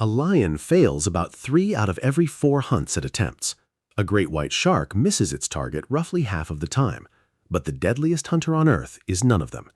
A lion fails about 3 out of every 4 hunts it attempts. A great white shark misses its target roughly half of the time. But the deadliest hunter on Earth is none of them.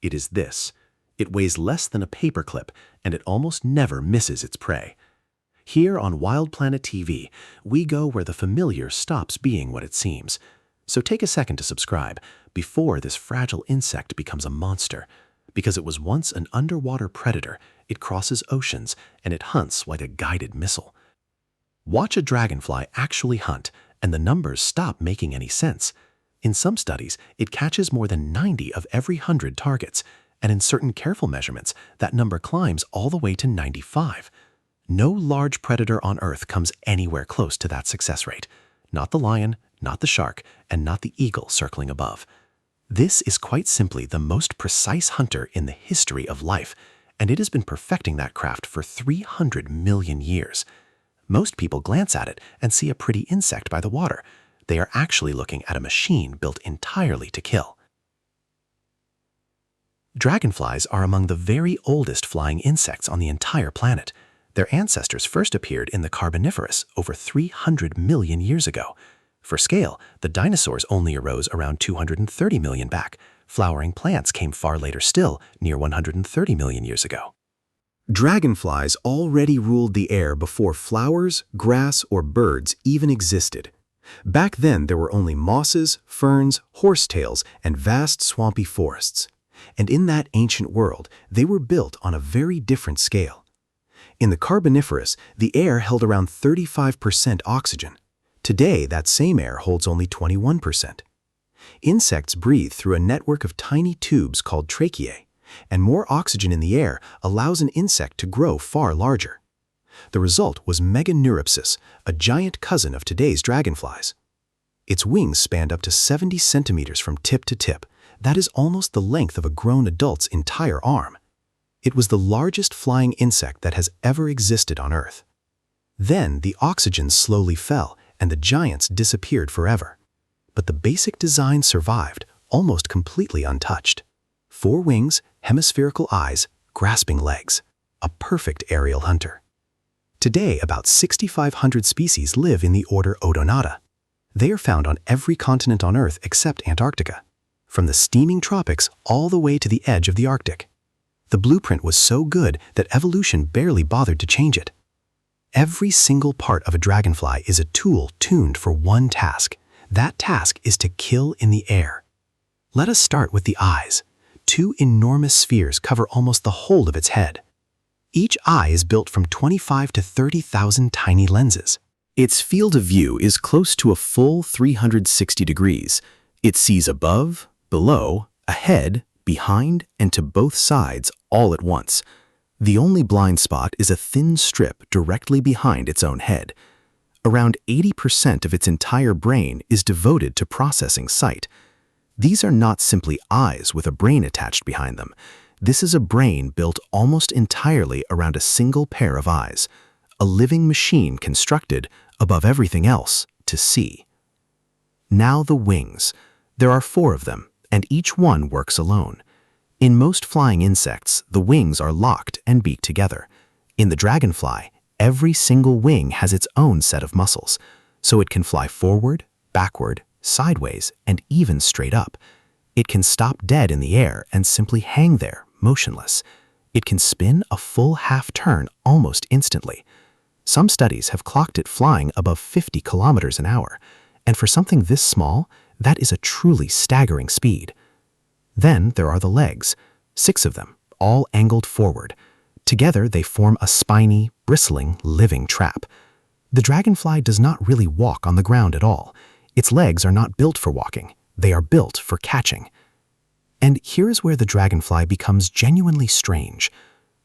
It is this. It weighs less than a paperclip, and it almost never misses its prey. Here on Wild Planet TV, we go where the familiar stops being what it seems. So take a second to subscribe before this fragile insect becomes a monster. Because it was once an underwater predator, it crosses oceans and it hunts like a guided missile. Watch a dragonfly actually hunt, and the numbers stop making any sense. In some studies, it catches more than 90 of every 100 targets, and in certain careful measurements, that number climbs all the way to 95. No large predator on Earth comes anywhere close to that success rate. Not the lion, not the shark, and not the eagle circling above. This is quite simply the most precise hunter in the history of life, and it has been perfecting that craft for 300 million years. Most people glance at it and see a pretty insect by the water. They are actually looking at a machine built entirely to kill. Dragonflies are among the very oldest flying insects on the entire planet. Their ancestors first appeared in the Carboniferous over 300 million years ago. For scale, the dinosaurs only arose around 230 million back. Flowering plants came far later still, near 130 million years ago. Dragonflies already ruled the air before flowers, grass, or birds even existed. Back then, there were only mosses, ferns, horsetails, and vast swampy forests. And in that ancient world, they were built on a very different scale. In the Carboniferous, the air held around 35% oxygen. Today, that same air holds only 21%. Insects breathe through a network of tiny tubes called tracheae, and more oxygen in the air allows an insect to grow far larger. The result was meganeuropsis, a giant cousin of today's dragonflies. Its wings spanned up to 70 centimeters from tip to tip. That is almost the length of a grown adult's entire arm. It was the largest flying insect that has ever existed on Earth. Then the oxygen slowly fell, and the giants disappeared forever. But the basic design survived, almost completely untouched. 4 wings, hemispherical eyes, grasping legs. A perfect aerial hunter. Today, about 6,500 species live in the order Odonata. They are found on every continent on Earth except Antarctica, from the steaming tropics all the way to the edge of the Arctic. The blueprint was so good that evolution barely bothered to change it. Every single part of a dragonfly is a tool tuned for one task. That task is to kill in the air. Let us start with the eyes. 2 enormous spheres cover almost the whole of its head. Each eye is built from 25 to 30,000 tiny lenses. Its field of view is close to a full 360 degrees. It sees above, below, ahead, behind, and to both sides all at once. The only blind spot is a thin strip directly behind its own head. Around 80% of its entire brain is devoted to processing sight. These are not simply eyes with a brain attached behind them. This is a brain built almost entirely around a single pair of eyes, a living machine constructed, above everything else, to see. Now the wings. There are 4 of them, and each one works alone. In most flying insects, the wings are locked and beak together. In the dragonfly, every single wing has its own set of muscles, so it can fly forward, backward, sideways, and even straight up. It can stop dead in the air and simply hang there, motionless. It can spin a full half-turn almost instantly. Some studies have clocked it flying above 50 kilometers an hour, and for something this small, that is a truly staggering speed. Then there are the legs, 6 of them, all angled forward. Together they form a spiny, bristling, living trap. The dragonfly does not really walk on the ground at all. Its legs are not built for walking. They are built for catching. And here is where the dragonfly becomes genuinely strange.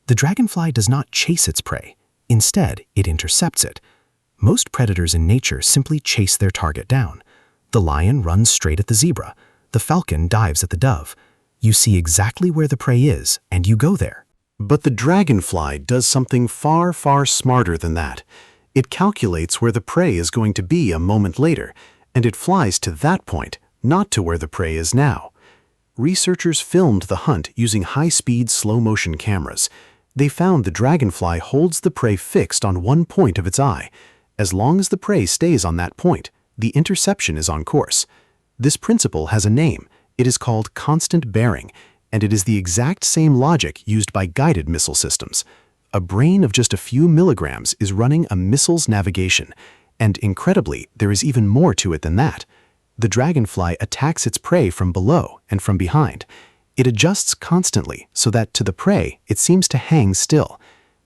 The dragonfly does not chase its prey. Instead, it intercepts it. Most predators in nature simply chase their target down. The lion runs straight at the zebra. The falcon dives at the dove. You see exactly where the prey is, and you go there. But the dragonfly does something far, far smarter than that. It calculates where the prey is going to be a moment later, and it flies to that point, not to where the prey is now. Researchers filmed the hunt using high-speed, slow-motion cameras. They found the dragonfly holds the prey fixed on one point of its eye. As long as the prey stays on that point, the interception is on course. This principle has a name. It is called constant bearing, and it is the exact same logic used by guided missile systems. A brain of just a few milligrams is running a missile's navigation, and incredibly, there is even more to it than that. The dragonfly attacks its prey from below and from behind. It adjusts constantly so that to the prey, it seems to hang still.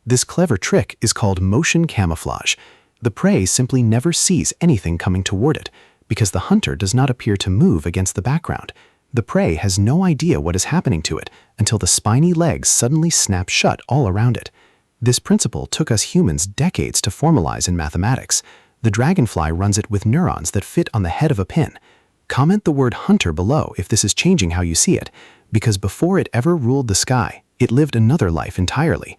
This clever trick is called motion camouflage. The prey simply never sees anything coming toward it, because the hunter does not appear to move against the background. The prey has no idea what is happening to it until the spiny legs suddenly snap shut all around it. This principle took us humans decades to formalize in mathematics. The dragonfly runs it with neurons that fit on the head of a pin. Comment the word hunter below if this is changing how you see it, because before it ever ruled the sky, it lived another life entirely.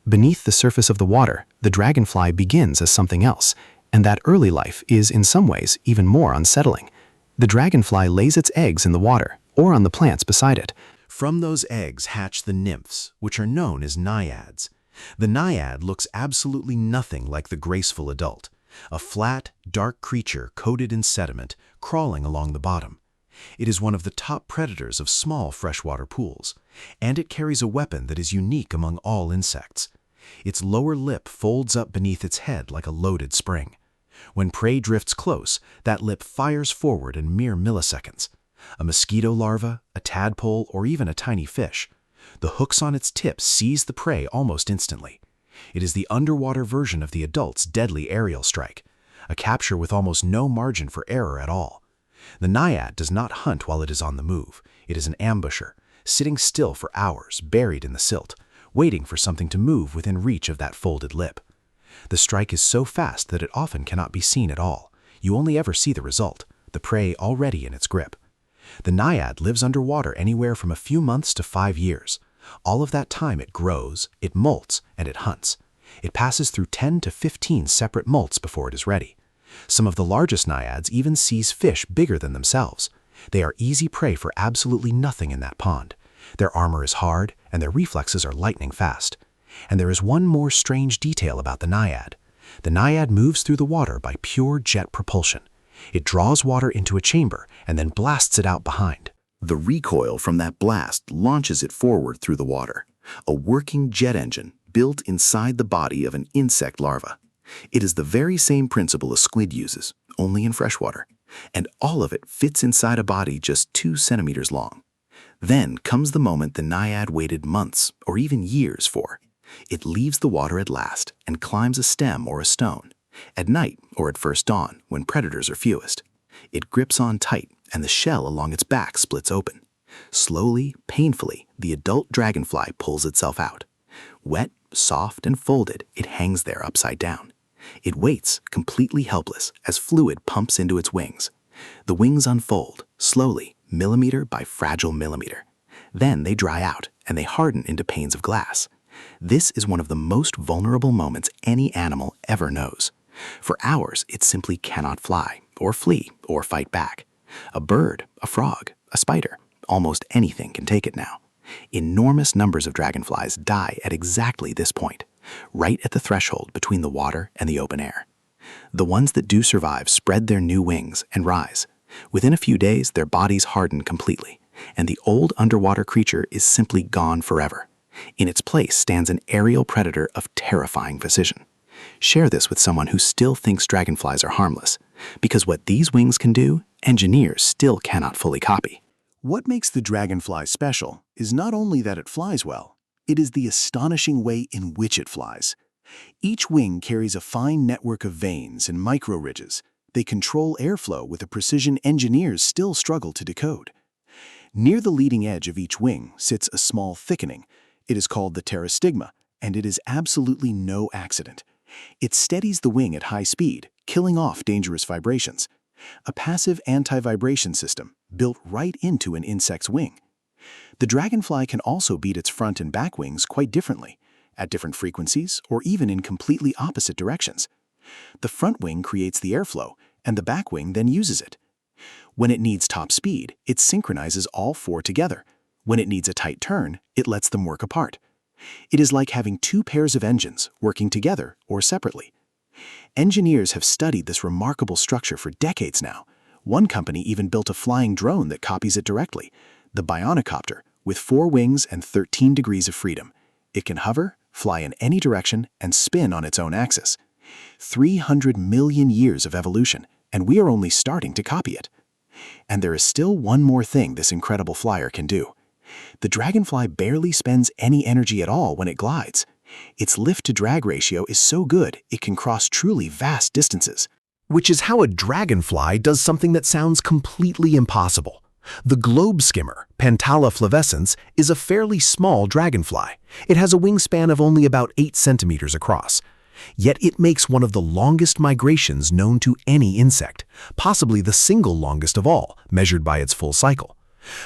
Beneath the surface of the water, the dragonfly begins as something else, and that early life is, in some ways, even more unsettling. The dragonfly lays its eggs in the water, or on the plants beside it. From those eggs hatch the nymphs, which are known as naiads. The naiad looks absolutely nothing like the graceful adult, a flat, dark creature coated in sediment, crawling along the bottom. It is one of the top predators of small freshwater pools, and it carries a weapon that is unique among all insects. Its lower lip folds up beneath its head like a loaded spring. When prey drifts close, that lip fires forward in mere milliseconds. A mosquito larva, a tadpole, or even a tiny fish. The hooks on its tip seize the prey almost instantly. It is the underwater version of the adult's deadly aerial strike, a capture with almost no margin for error at all. The naiad does not hunt while it is on the move. It is an ambusher, sitting still for hours, buried in the silt, waiting for something to move within reach of that folded lip. The strike is so fast that it often cannot be seen at all. You only ever see the result, the prey already in its grip. The naiad lives underwater anywhere from a few months to 5 years. All of that time it grows, it molts, and it hunts. It passes through 10 to 15 separate molts before it is ready. Some of the largest naiads even seize fish bigger than themselves. They are easy prey for absolutely nothing in that pond. Their armor is hard, and their reflexes are lightning fast. And there is one more strange detail about the naiad. The naiad moves through the water by pure jet propulsion. It draws water into a chamber and then blasts it out behind. The recoil from that blast launches it forward through the water, a working jet engine built inside the body of an insect larva. It is the very same principle a squid uses, only in freshwater, and all of it fits inside a body just 2 centimeters long. Then comes the moment the naiad waited months or even years for. It leaves the water at last and climbs a stem or a stone, at night or at first dawn when predators are fewest. It grips on tight, and the shell along its back splits open. Slowly, painfully, the adult dragonfly pulls itself out. Wet, soft, and folded, it hangs there upside down. It waits, completely helpless, as fluid pumps into its wings. The wings unfold, slowly, millimeter by fragile millimeter. Then they dry out, and they harden into panes of glass. This is one of the most vulnerable moments any animal ever knows. For hours, it simply cannot fly, or flee, or fight back. A bird, a frog, a spider, almost anything can take it now. Enormous numbers of dragonflies die at exactly this point, right at the threshold between the water and the open air. The ones that do survive spread their new wings and rise. Within a few days, their bodies harden completely, and the old underwater creature is simply gone forever. In its place stands an aerial predator of terrifying precision. Share this with someone who still thinks dragonflies are harmless, because what these wings can do, engineers still cannot fully copy. What makes the dragonfly special is not only that it flies well, it is the astonishing way in which it flies. Each wing carries a fine network of veins and micro-ridges. They control airflow with a precision engineers still struggle to decode. Near the leading edge of each wing sits a small thickening. It is called the pterostigma, and it is absolutely no accident. It steadies the wing at high speed, killing off dangerous vibrations. A passive anti-vibration system built right into an insect's wing. The dragonfly can also beat its front and back wings quite differently, at different frequencies or even in completely opposite directions. The front wing creates the airflow, and the back wing then uses it. When it needs top speed, it synchronizes all 4 together. When it needs a tight turn, it lets them work apart. It is like having two pairs of engines working together or separately. Engineers have studied this remarkable structure for decades now. One company even built a flying drone that copies it directly, the Bionicopter, with 4 wings and 13 degrees of freedom. It can hover, fly in any direction, and spin on its own axis. 300 million years of evolution, and we are only starting to copy it. And there is still one more thing this incredible flyer can do. The Dragonfly barely spends any energy at all when it glides. Its lift-to-drag ratio is so good it can cross truly vast distances. Which is how a dragonfly does something that sounds completely impossible. The globe skimmer, Pantala flavescens, is a fairly small dragonfly. It has a wingspan of only about 8 centimeters across. Yet it makes one of the longest migrations known to any insect, possibly the single longest of all, measured by its full cycle.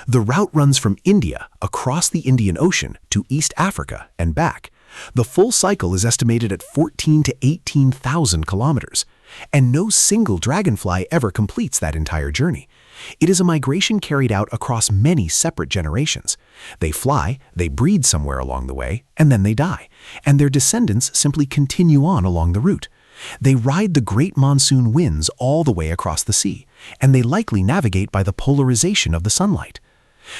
The route runs from India across the Indian Ocean to East Africa and back. The full cycle is estimated at 14 to 18,000 kilometers, and no single dragonfly ever completes that entire journey. It is a migration carried out across many separate generations. They fly, they breed somewhere along the way, and then they die, and their descendants simply continue on along the route. They ride the great monsoon winds all the way across the sea, and they likely navigate by the polarization of the sunlight.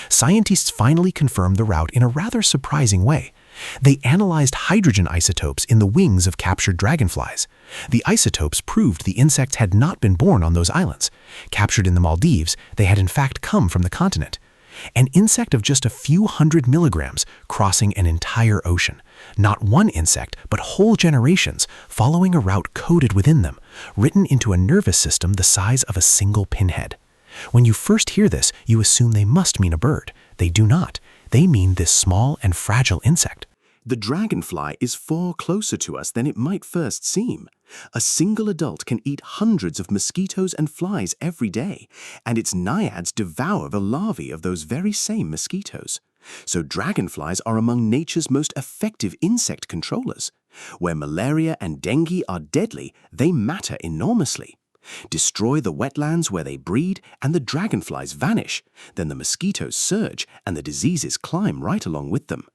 Scientists finally confirmed the route in a rather surprising way. They analyzed hydrogen isotopes in the wings of captured dragonflies. The isotopes proved the insects had not been born on those islands. Captured in the Maldives, they had in fact come from the continent. An insect of just a few hundred milligrams crossing an entire ocean. Not one insect, but whole generations, following a route coded within them, written into a nervous system the size of a single pinhead. When you first hear this, you assume they must mean a bird. They do not. They mean this small and fragile insect. The dragonfly is far closer to us than it might first seem. A single adult can eat hundreds of mosquitoes and flies every day, and its naiads devour the larvae of those very same mosquitoes. So dragonflies are among nature's most effective insect controllers. Where malaria and dengue are deadly, they matter enormously. Destroy the wetlands where they breed, and the dragonflies vanish. Then the mosquitoes surge, and the diseases climb right along with them.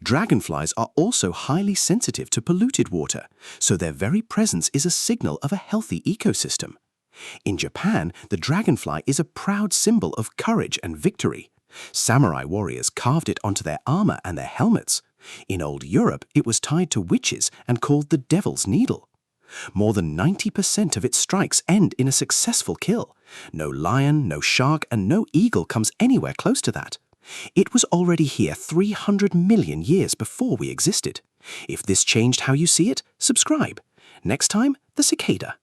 Dragonflies are also highly sensitive to polluted water, so their very presence is a signal of a healthy ecosystem. In Japan, the dragonfly is a proud symbol of courage and victory. Samurai warriors carved it onto their armor and their helmets. In old Europe, it was tied to witches and called the devil's needle. More than 90% of its strikes end in a successful kill. No lion, no shark, and no eagle comes anywhere close to that. It was already here 300 million years before we existed. If this changed how you see it, subscribe. Next time, the cicada.